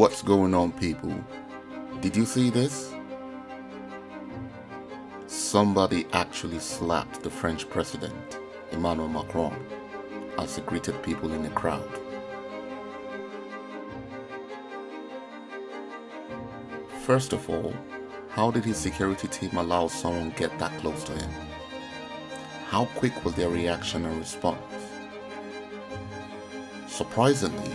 What's going on, people? Did you see this? Somebody actually slapped the French president, Emmanuel Macron, as he greeted people in a crowd. First of all, how did his security team allow someone get that close to him? How quick was their reaction and response? Surprisingly,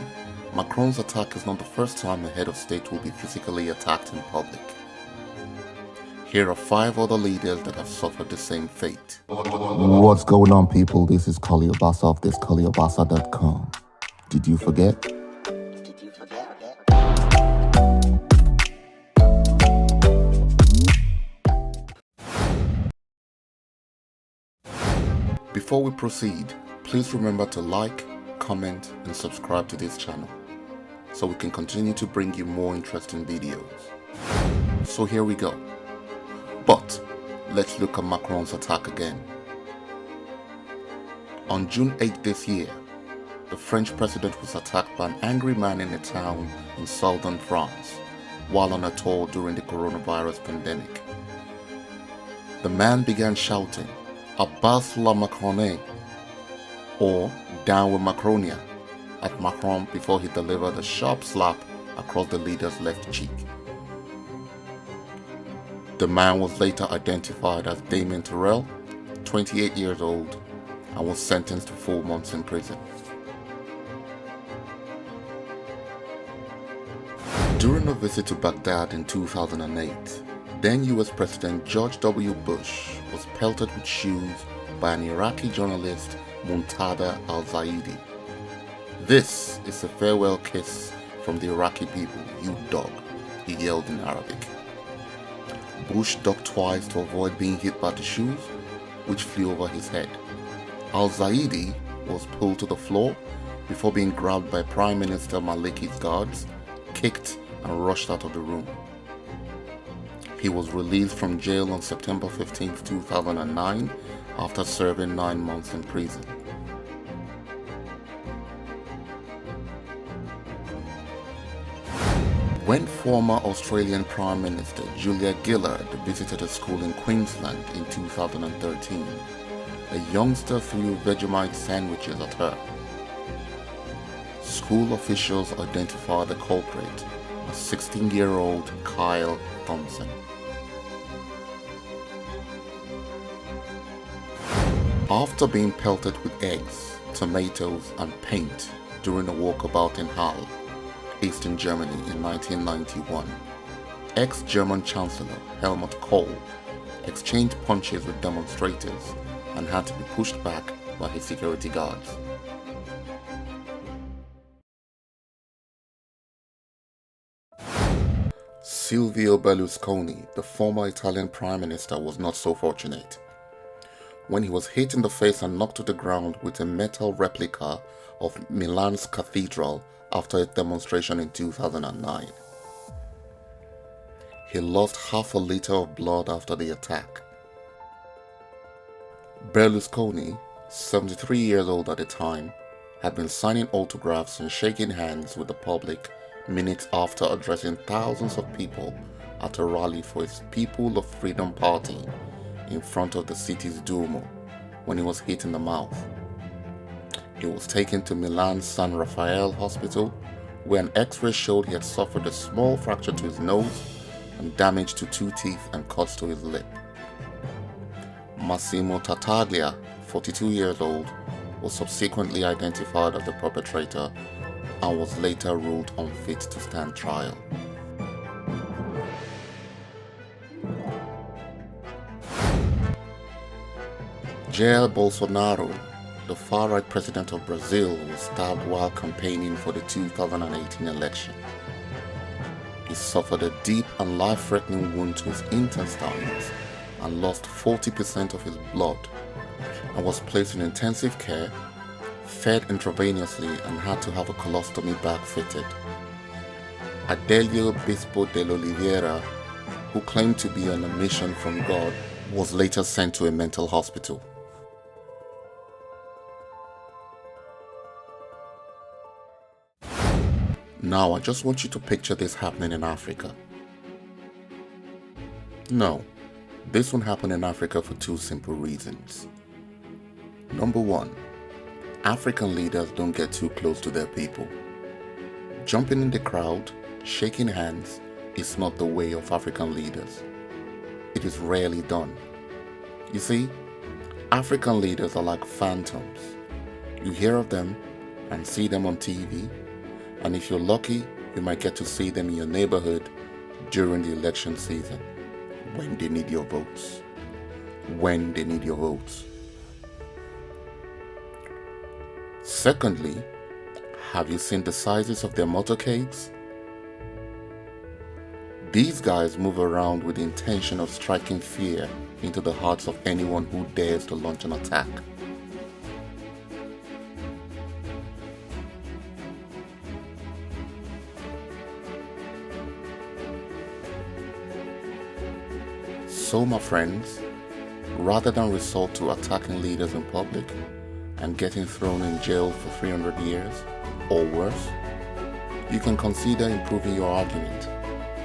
Macron's attack is not the first time a head of state will be physically attacked in public. Here are 5 other leaders that have suffered the same fate. What's going on, people? This is Kali Obasa of thisKaliObasa.com. Did you forget? Before we proceed, please remember to like, comment, and subscribe to this channel so we can continue to bring you more interesting videos. So here we go. But let's look at Macron's attack again. On June 8 this year, the French president was attacked by an angry man in a town in southern France while on a tour during the coronavirus pandemic. The man began shouting, "Abasse la Macronie," or "Down with Macronia," at Macron before he delivered a sharp slap across the leader's left cheek. The man was later identified as Damien Terrell, 28 years old, and was sentenced to 4 months in prison. During a visit to Baghdad in 2008, then US President George W. Bush was pelted with shoes by an Iraqi journalist, Muntada al-Zaidi. "This is a farewell kiss from the Iraqi people, you dog," he yelled in Arabic. Bush ducked twice to avoid being hit by the shoes, which flew over his head. Al-Zaidi was pulled to the floor before being grabbed by Prime Minister Maliki's guards, kicked, and rushed out of the room. He was released from jail on September 15, 2009, after serving 9 months in prison. When former Australian Prime Minister Julia Gillard visited a school in Queensland in 2013, a youngster threw Vegemite sandwiches at her. School officials identified the culprit as 16-year-old Kyle Thompson. After being pelted with eggs, tomatoes, and paint during a walkabout in Halle, Eastern Germany in 1991, ex-German Chancellor Helmut Kohl exchanged punches with demonstrators and had to be pushed back by his security guards. Silvio Berlusconi, the former Italian Prime Minister, was not so fortunate when he was hit in the face and knocked to the ground with a metal replica of Milan's cathedral after a demonstration in 2009. He lost half a liter of blood after the attack. Berlusconi, 73 years old at the time, had been signing autographs and shaking hands with the public minutes after addressing thousands of people at a rally for his People of Freedom Party in front of the city's Duomo when he was hit in the mouth. He was taken to Milan's San Raffaele Hospital, where an X-ray showed he had suffered a small fracture to his nose and damage to 2 teeth and cuts to his lip. Massimo Tartaglia, 42 years old, was subsequently identified as the perpetrator and was later ruled unfit to stand trial. Jair Bolsonaro, the far-right president of Brazil, was stabbed while campaigning for the 2018 election. He suffered a deep and life-threatening wound to his intestines and lost 40% of his blood, and was placed in intensive care, fed intravenously, and had to have a colostomy bag fitted. Adelio Bispo de Oliveira, who claimed to be on a mission from God, was later sent to a mental hospital. Now I just want you to picture this happening in Africa. No, this won't happen in Africa for two simple reasons. Number one, African leaders don't get too close to their people. Jumping in the crowd, shaking hands is not the way of African leaders. It is rarely done. You see, African leaders are like phantoms. You hear of them and see them on TV, and if you're lucky, you might get to see them in your neighborhood during the election season, when they need your votes. When they need your votes. Secondly, have you seen the sizes of their motorcades? These guys move around with the intention of striking fear into the hearts of anyone who dares to launch an attack. So my friends, rather than resort to attacking leaders in public and getting thrown in jail for 300 years or worse, you can consider improving your argument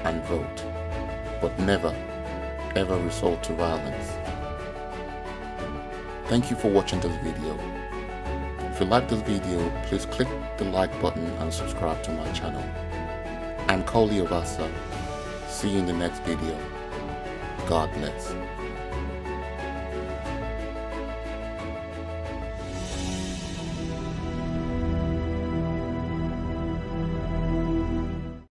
and vote, but never ever resort to violence. Thank you for watching this video. If you like this video, please click the like button and subscribe to my channel. I'm Kohl. See you in the next video. God bless.